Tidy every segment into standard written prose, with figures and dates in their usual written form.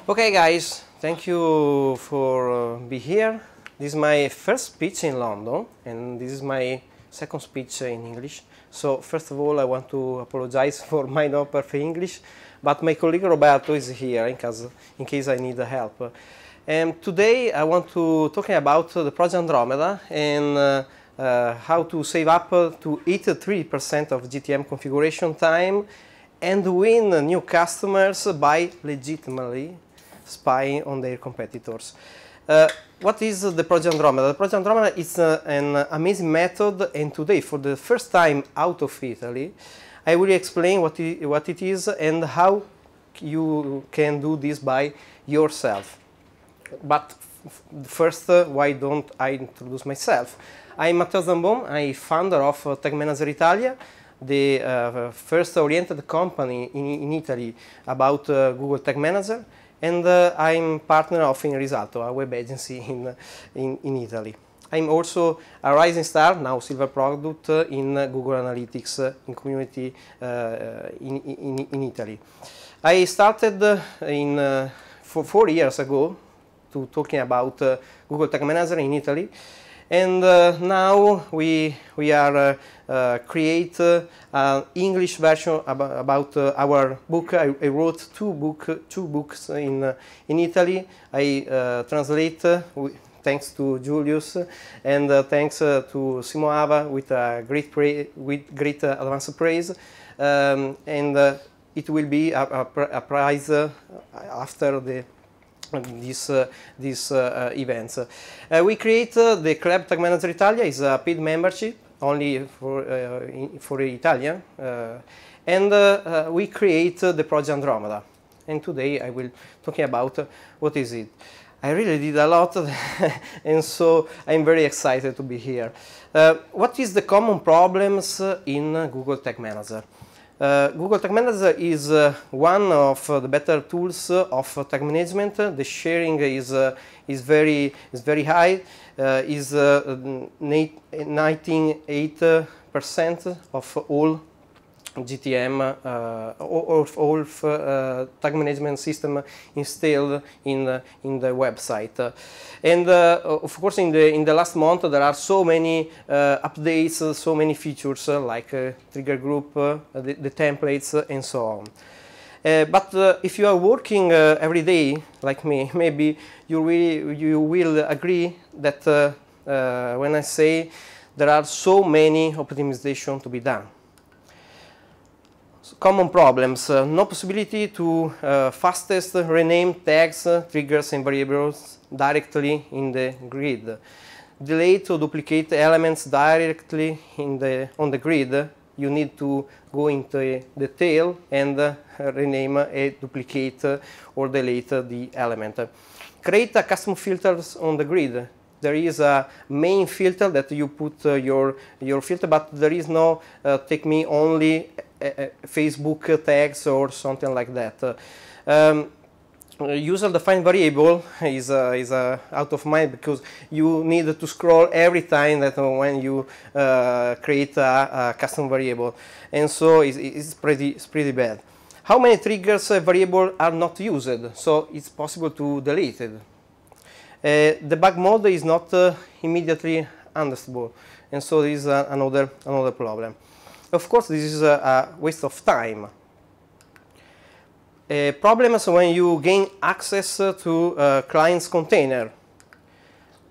Okay, guys, thank you for being here. This is my first speech in London, and this is my second speech in English. So first of all, I want to apologize for my not perfect English, but my colleague Roberto is here in case I need help. And today I want to talk about the Project Andromeda and how to save up to 83% of GTM configuration time and win new customers by legitimately spying on their competitors. What is the Project Andromeda? The Project Andromeda is an amazing method, and today, for the first time out of Italy, I will explain what it is and how you can do this by yourself. But first, why don't I introduce myself? I'm Matteo Zambon, I'm founder of Tag Manager Italia, the first oriented company in Italy about Google Tag Manager, and I'm partner of InRisalto, a web agency in Italy. I'm also a rising star, now silver product, in Google Analytics in community in Italy. I started 4 years ago to talking about Google Tag Manager in Italy, and now we are create an English version about our book. I wrote two books in Italy. I translate thanks to Julius, and thanks to Simo Ava with great advance praise, and it will be a prize after these events. We create the Club Tag Manager Italia is a paid membership only for Italian, and we create the Project Andromeda. And today I will talking about what is it. I really did a lot, and so I'm very excited to be here. What is the common problems in Google Tag Manager? Google Tag Manager is one of the better tools of tag management. The sharing is very high. Is 98% of all GTM all tag management system installed in the website, and of course in the last month there are so many updates, so many features like trigger group, the templates, and so on. But if you are working every day like me, maybe you will agree that when I say there are so many optimizations to be done. Common problems: no possibility to fastest rename tags, triggers, and variables directly in the grid. Delete to duplicate elements directly on the grid. You need to go into the tail and rename a duplicate or delete the element. Create a custom filters on the grid. There is a main filter that you put your filter, but there is no take me only Facebook tags or something like that. User-defined variable is out of mind because you need to scroll every time that when you create a custom variable, and so it's pretty bad. How many triggers variable are not used? So it's possible to delete it. Debug mode is not immediately understandable, and so this is another problem. Of course, this is a waste of time. Problems when you gain access to client's container.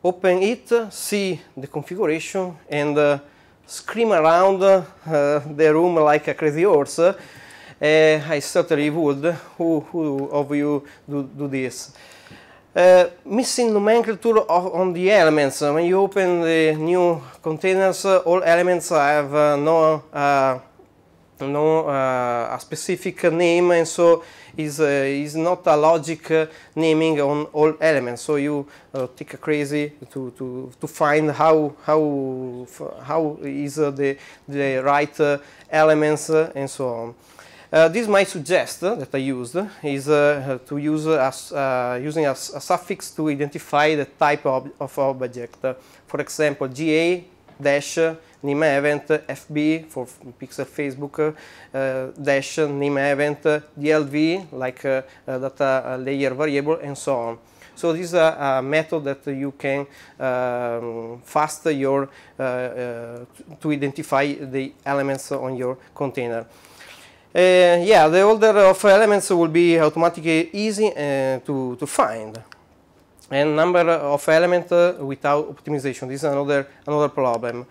Open it, see the configuration, and scream around the room like a crazy horse. I certainly would. Who of you do this? Missing nomenclature on the elements. When you open the new containers, all elements have a specific name, and so is not a logic naming on all elements. So you take a crazy to find how is the right elements and so on. This might suggest that I used is to use using a suffix to identify the type of object. For example, GA dash name event FB for pixel Facebook dash name event DLV like data layer variable and so on. So this is a method that you can fast your to identify the elements on your container. Yeah, the order of elements will be automatically easy to find. And number of elements without optimization. This is another problem.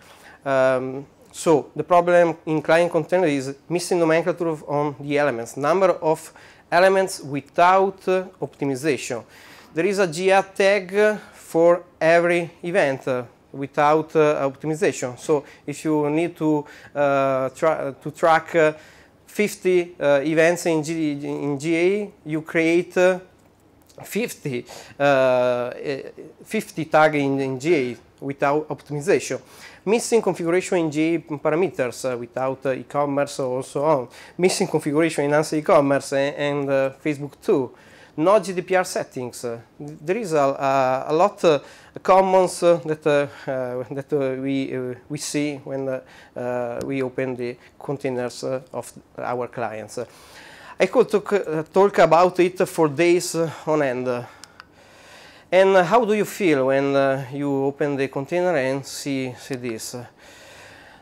So the problem in client container is missing nomenclature on the elements. Number of elements without optimization. There is a GA tag for every event without optimization. So if you need to track 50 events in GA, you create 50 tags in GA without optimization. Missing configuration in GA parameters without e-commerce or so on. Missing configuration in ANSI e-commerce and Facebook too. No GDPR settings. There is a lot of commons that we see when we open the containers of our clients. I could talk about it for days on end. And how do you feel when you open the container and see this?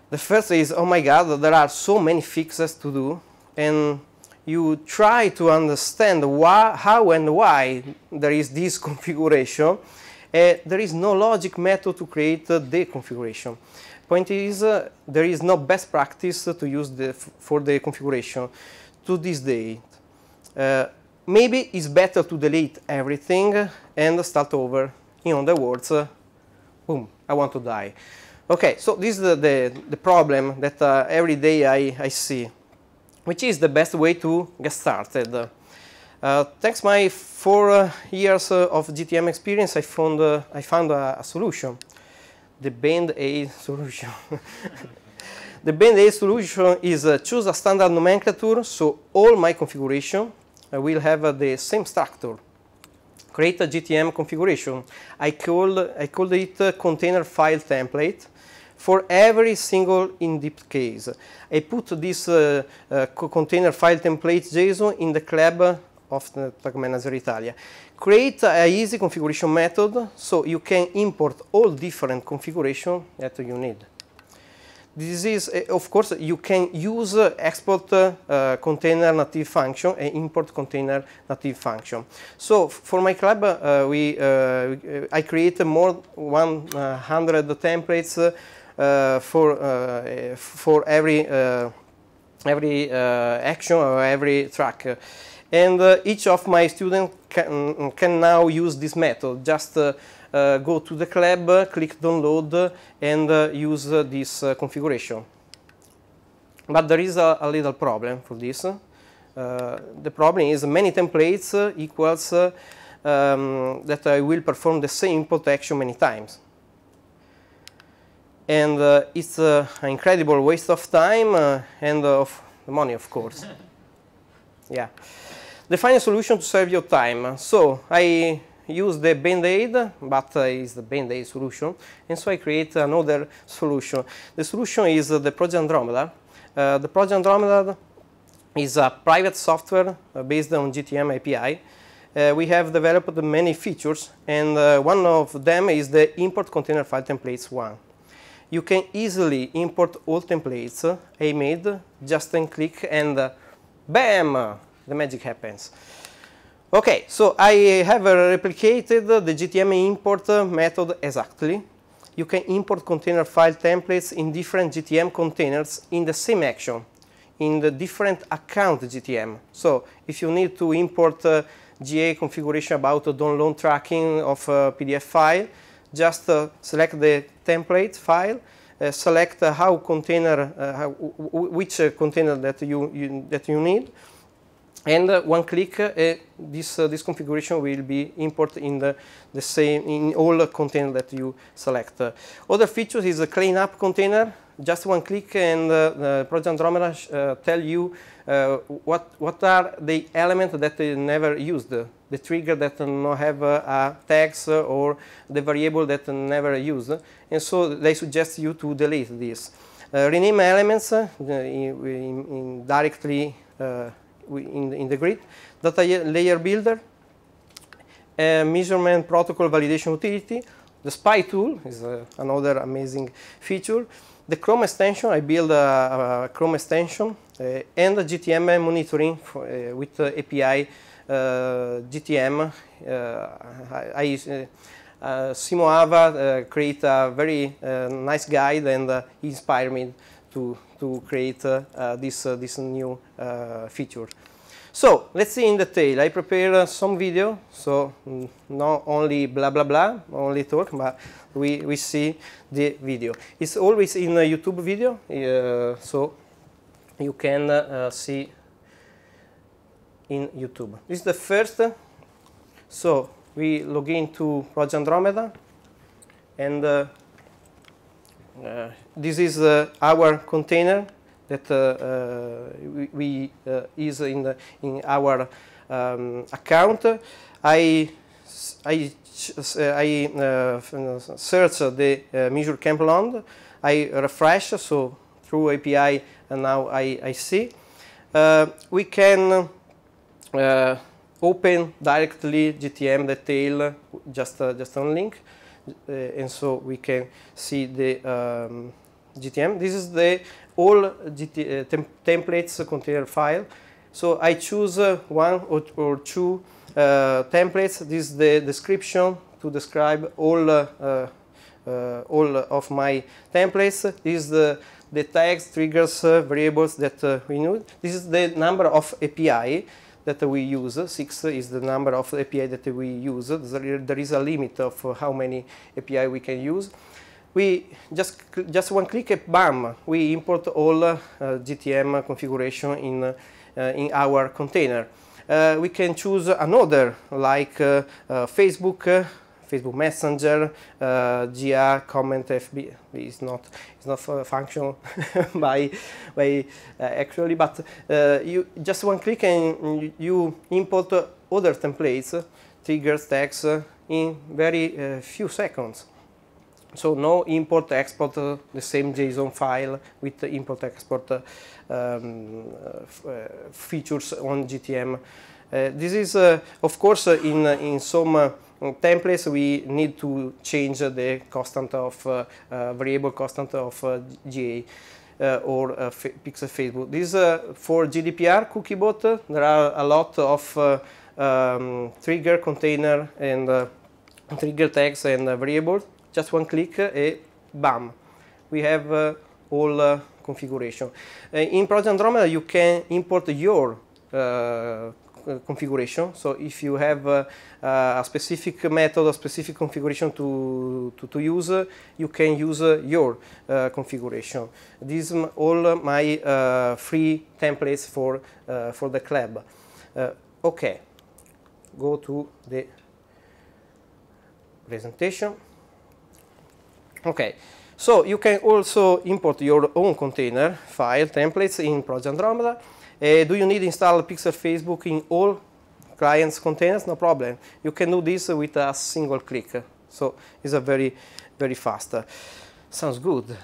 The first is, oh my God, there are so many fixes to do, and you try to understand how and why there is this configuration. There is no logic method to create the configuration. Point is, there is no best practice to use for the configuration to this day. Maybe it's better to delete everything and start over. In other words, boom, I want to die. Okay, so this is the problem that every day I see. Which is the best way to get started. Thanks my 4 years of GTM experience, I found a solution, the Bandaid Solution. The Bandaid Solution is choose a standard nomenclature, so all my configuration will have the same structure. Create a GTM configuration. I called it container file template. For every single in-depth case, I put this container file template JSON in the club of the Tag Manager Italia. Create an easy configuration method so you can import all different configurations that you need. This is, of course, you can use export container native function and import container native function. So for my club, I created more 100 templates for every action or every track, and each of my students can now use this method. Just go to the club, click download, and use this configuration. But there is a little problem for this. The problem is many templates equals that I will perform the same import action many times. And it's an incredible waste of time and of money, of course. Yeah. Define a solution to save your time. So I use the Bandaid, but it's the Bandaid Solution, and so I create another solution. The solution is the Project Andromeda. The Project Andromeda is a private software based on GTM API. We have developed many features, and one of them is the import container file templates one. You can easily import all templates I made, just then click and bam, the magic happens. Okay, so I have replicated the GTM import method exactly. You can import container file templates in different GTM containers in the same action, in the different account GTM. So if you need to import GA configuration about download tracking of a PDF file, just select the template file, select which container that you need, and one click, this configuration will be imported in the same in all containers that you select. Other features is a clean up container. Just one click, and Project Andromeda tell you what are the elements that they never used, the the trigger that not have a tags or the variable that never used, and so they suggest you to delete this. Rename elements directly in the grid. Data layer builder, measurement protocol validation utility. The spy tool is another amazing feature. The Chrome extension, I build a Chrome extension, and the GTM monitoring with API GTM. Simo Ava create a very nice guide, and he inspired me to create this new feature. So let's see in detail. I prepared some video, so not only blah blah blah, only talk, but we see the video. It's always in a YouTube video, so you can see in YouTube. This is the first. So we log into Project Andromeda, and this is our container that we is in our account. I search the MeasureCamp land. I refresh, so through API, and now I see. We can open directly GTM detail, just on link, and so we can see the GTM. This is the all templates container file. So I choose one or two templates. This is the description to describe all of my templates. This is the tags, triggers, variables that we need. This is the number of API that we use. 6 is the number of API that we use. There is a limit of how many API we can use. We just one click, bam, we import all GTM configuration in our container. We can choose another, like Facebook Messenger, GA, comment, FB. It's not functional by actually, but you just one click and you import other templates, triggers, tags in very few seconds. So no import export, the same JSON file with the import export features on GTM. This is of course in some templates we need to change the constant of variable constant of GA or Pixel Facebook. This for GDPR cookie bot. There are a lot of trigger container and trigger tags and variables. Just one click, bam, we have all configuration. In Project Andromeda, you can import your configuration. So if you have a specific method, a specific configuration to use, you can use your configuration. These are all my free templates for the club. Okay, go to the presentation. Okay, so you can also import your own container file templates in Project Andromeda. Do you need to install Pixel Facebook in all clients' containers? No problem. You can do this with a single click. So it's a very, very fast. Sounds good.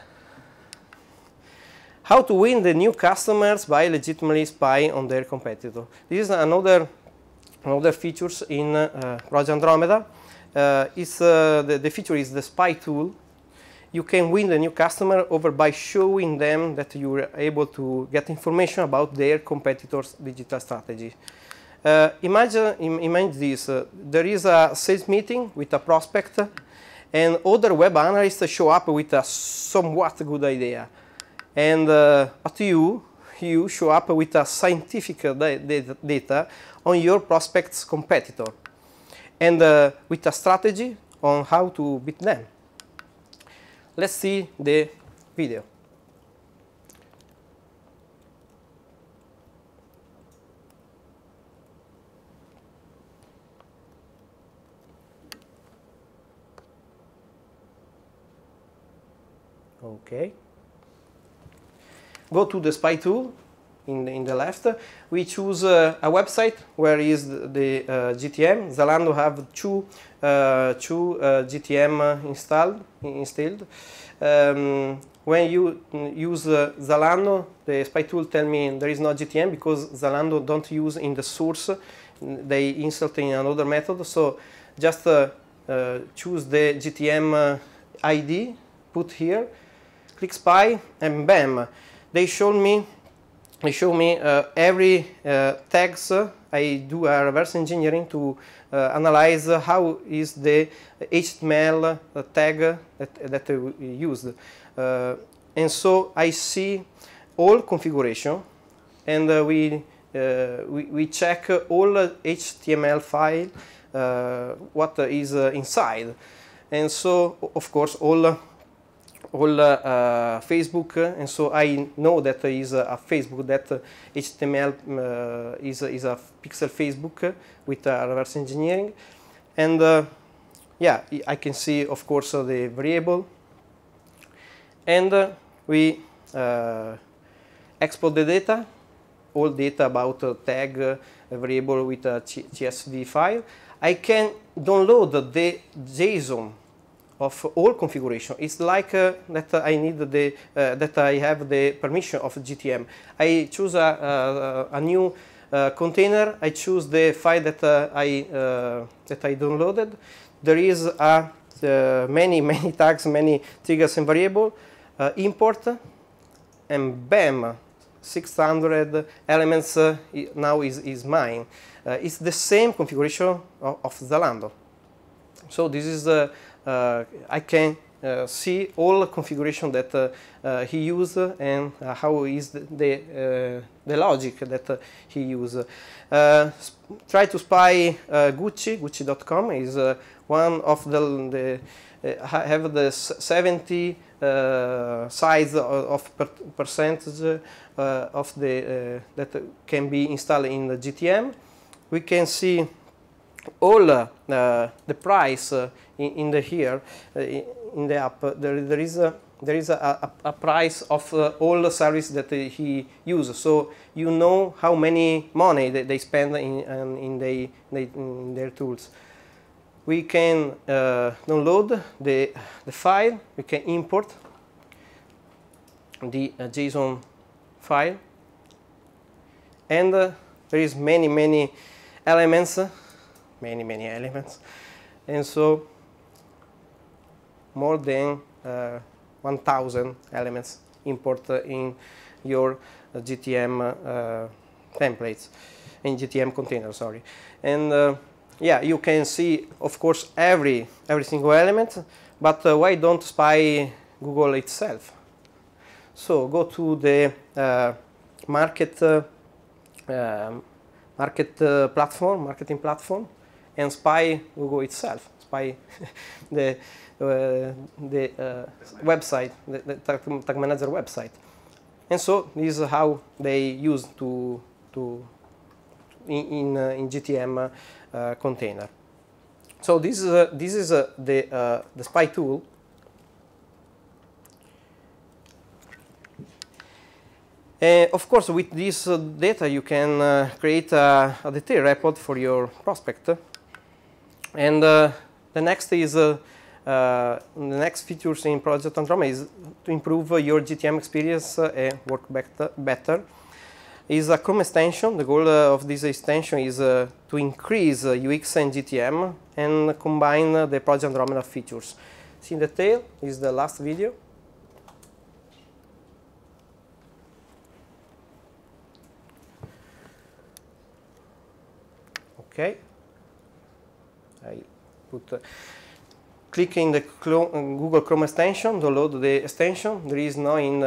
How to win the new customers by legitimately spying on their competitor. This is another features in Project Andromeda. The feature is the spy tool. You can win the new customer over by showing them that you are able to get information about their competitors' digital strategy. Imagine this. There is a sales meeting with a prospect, and other web analysts show up with a somewhat good idea. And but you show up with a scientific data on your prospect's competitor, and with a strategy on how to beat them. Let's see the video. Okay. Go to the spy tool. in the left. We choose a website where is the GTM. Zalando have two GTM installed. When you use Zalando, the spy tool tell me there is no GTM because Zalando don't use in the source. They insert in another method. So just choose the GTM ID, put here, click spy, and bam, they show me every tags. I do a reverse engineering to analyze how is the HTML tag that we used. And so I see all configuration, and we check all HTML file, what is inside, and so of course all Facebook, and so I know that is a Facebook, that HTML is a pixel Facebook with a reverse engineering, and yeah, I can see of course the variable, and we export the data, all data about tag variable with a CSV file. I can download the JSON of all configuration. It's like that I need the that I have the permission of GTM. I choose a new container. I choose the file that I downloaded. There is many tags, many triggers and variable. Import, and bam, 600 elements now is mine. It's the same configuration of Zalando. So this is I can see all configuration that he used and how is the logic that he used. Try to spy Gucci.com is one of the have the 70 size of percentage of the that can be installed in the GTM. We can see all the price in the here in the app. There is a price of all the service that he uses, so you know how many money they spend in their tools. We can download the file. We can import the JSON file, and there is many elements, many elements, and so more than 1,000 elements import in your GTM templates, in GTM container, sorry. And yeah, you can see, of course, every single element, but why don't spy Google itself? So go to the marketing platform, and spy Google itself. Spy the website, the Tag Manager website. And so this is how they use in GTM container. So this is the spy tool. Of course, with this data, you can create a detailed report for your prospect. And the next is the next features in Project Andromeda is to improve your GTM experience and work better. Is a Chrome extension. The goal of this extension is to increase UX and GTM and combine the Project Andromeda features. See in detail is the last video. Okay, I put click in the Google Chrome extension, download the extension. There is no in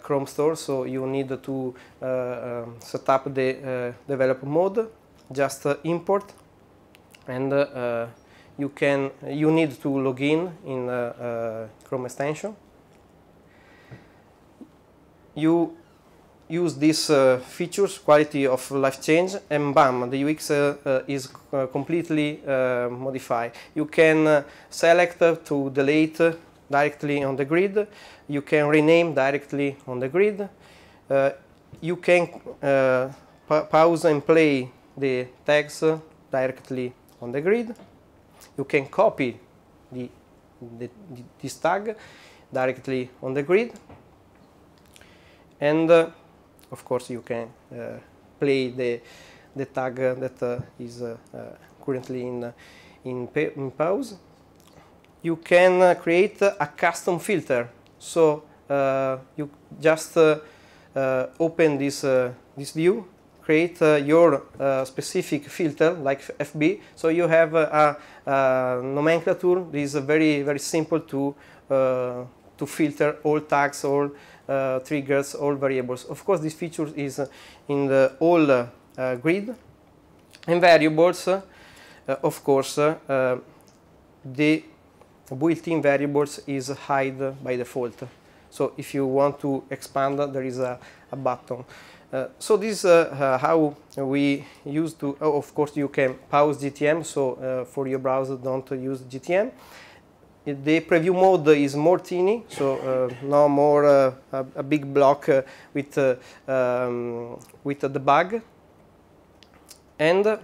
Chrome store, so you need to set up the develop mode. Just import, and you need to log in Chrome extension. You use these features, quality of life change, and bam, the UX is completely modified. You can select to delete directly on the grid. You can rename directly on the grid. you can pause and play the tags directly on the grid. You can copy this tag directly on the grid, and of course you can play the tag that is currently in pause. You can create a custom filter. So you just open this view, create your specific filter like FB. So you have a nomenclature. This is very simple to filter all tags, all triggers, all variables. Of course, this feature is in the all grid. And variables, of course, the built-in variables is hide by default. So if you want to expand, there is a button. So this is how we used to. Oh, of course, you can pause GTM. So for your browser, don't use GTM. The preview mode is more teeny, so no more a big block with the bug. And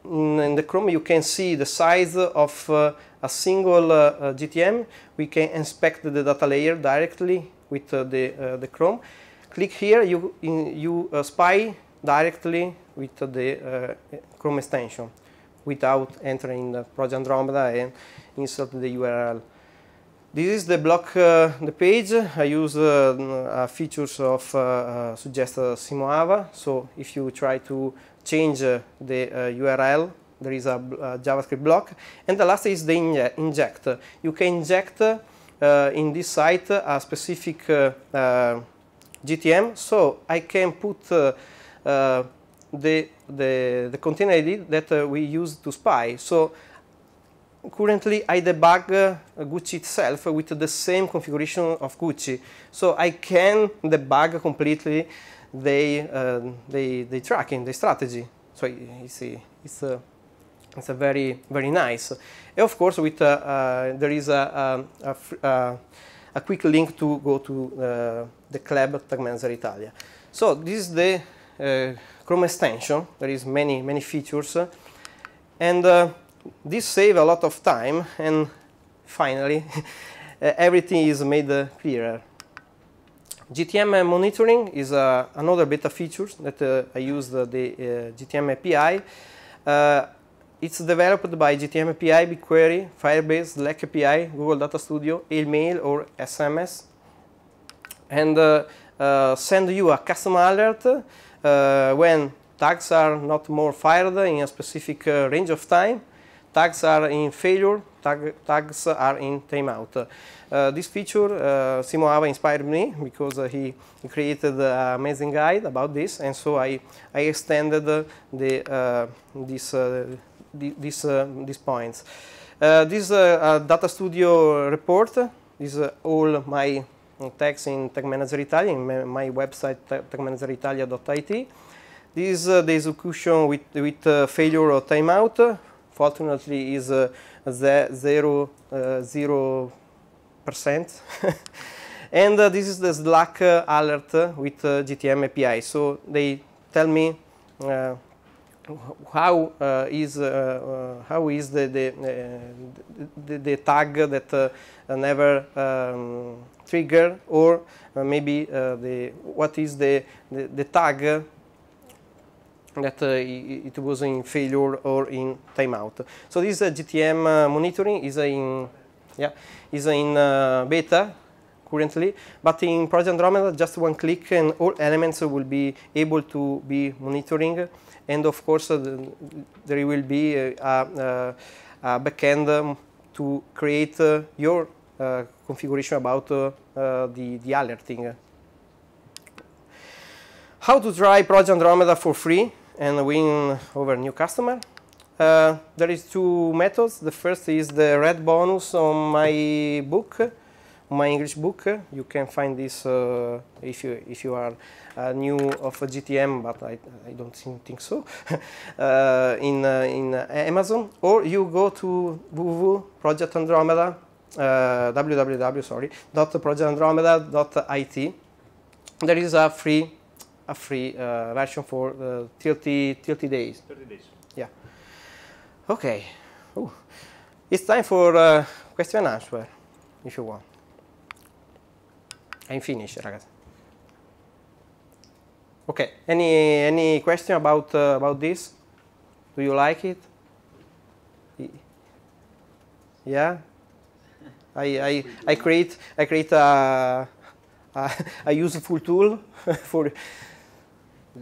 in the Chrome, you can see the size of a single GTM. We can inspect the data layer directly with the Chrome. Click here, you spy directly with the Chrome extension without entering the Project Andromeda and insert the URL. This is the block, the page. I use features of suggest Simoava. So if you try to change the URL, there is a JavaScript block. And the last is the inject. You can inject in this site a specific GTM. So I can put the container ID that we use to spy. So currently I debug Gucci itself with the same configuration of Gucci. So I can debug completely the tracking, the strategy. So it's a very nice. And of course, with there is a quick link to go to the Club Tag Manager Italia. So this is the Chrome extension. There is many features, and this saves a lot of time. And finally, everything is made clearer. GTM monitoring is another beta feature that I use the GTM API. It's developed by GTM API, BigQuery, Firebase, Slack API, Google Data Studio, email or SMS, and send you a custom alert when tags are not more fired in a specific range of time, tags are in failure, tags are in timeout. This feature, Simoava inspired me because he created an amazing guide about this, and so I extended these points. This Data Studio report. This is all my tags in Tag Manager Italia, in my website tagmanageritalia.it. This is the execution with failure or timeout. Fortunately, is 0%. And this is the Slack alert with GTM API. So they tell me how is the tag that never trigger, or maybe what is the tag that it was in failure or in timeout. So this GTM monitoring is in beta currently, but in Project Andromeda, just one click and all elements will be able to be monitoring. And of course, there will be a backend to create your configuration about the alerting. How to try Project Andromeda for free and win over new customer? There is two methods. The first is the red bonus on my book, my English book. You can find this if you are new of GTM, but I don't think so. in Amazon, or you go to www.projectandromeda.projectandromeda.it. there is a free version for 30 days. 30 days. Yeah. Okay. Ooh. It's time for question and answer, if you want. I'm finished, ragazzi. Okay. Any question about this? Do you like it? Yeah. I create a useful tool for.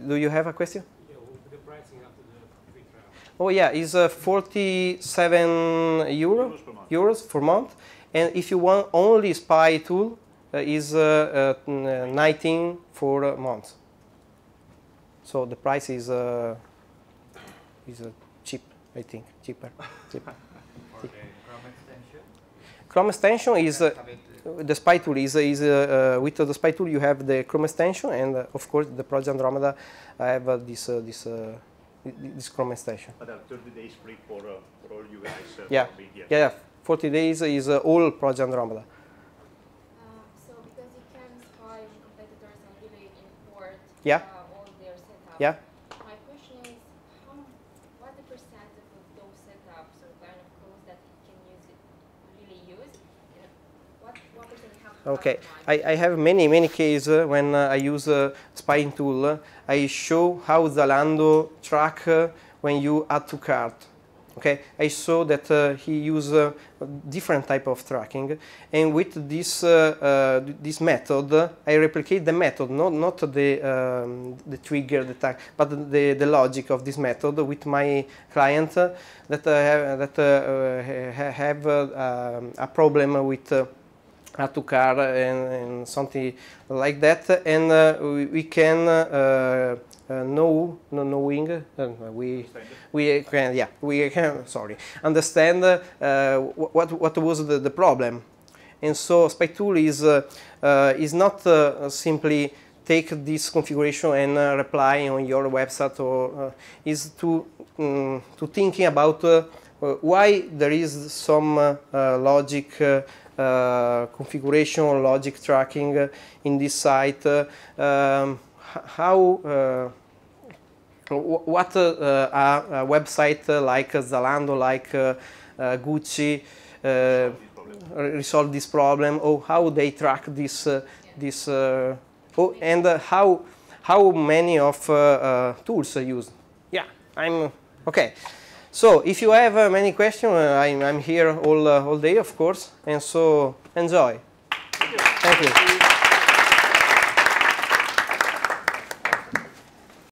Do you have a question? Yeah, what will be the pricing after the free trial? Oh yeah, it's 47 euros per month, and if you want only spy tool, is 19 for months. So the price is cheap, I think, cheaper. For the Chrome extension? Chrome extension is the spy tool is with the spy tool you have the Chrome extension, and of course the Project Andromeda have this Chrome extension. But 30 days free for all you guys. Yeah. Yeah, 40 days is all Project Andromeda. So because you can spy on competitors and really import Yeah. all their setups. Yeah. My question is, what the percentage of those setups or kind of codes that you can really use, and what percent you have? Okay, I have many cases when I use a spying tool. I show how Zalando track when you add to cart. Okay, I saw that he use different type of tracking, and with this this method, I replicate the method, not the trigger, the tag, but the logic of this method with my client that have a problem with add to cart and something like that, and we can understand what was the problem. And so spy tool is not simply take this configuration and reply on your website, or is to thinking about why there is some logic configuration, logic tracking in this site, what a website like Zalando, like Gucci resolve this problem, or how they track this and how many of tools are used. Yeah, I'm okay. So if you have many questions, I'm here all day, of course, and so enjoy. Thank you.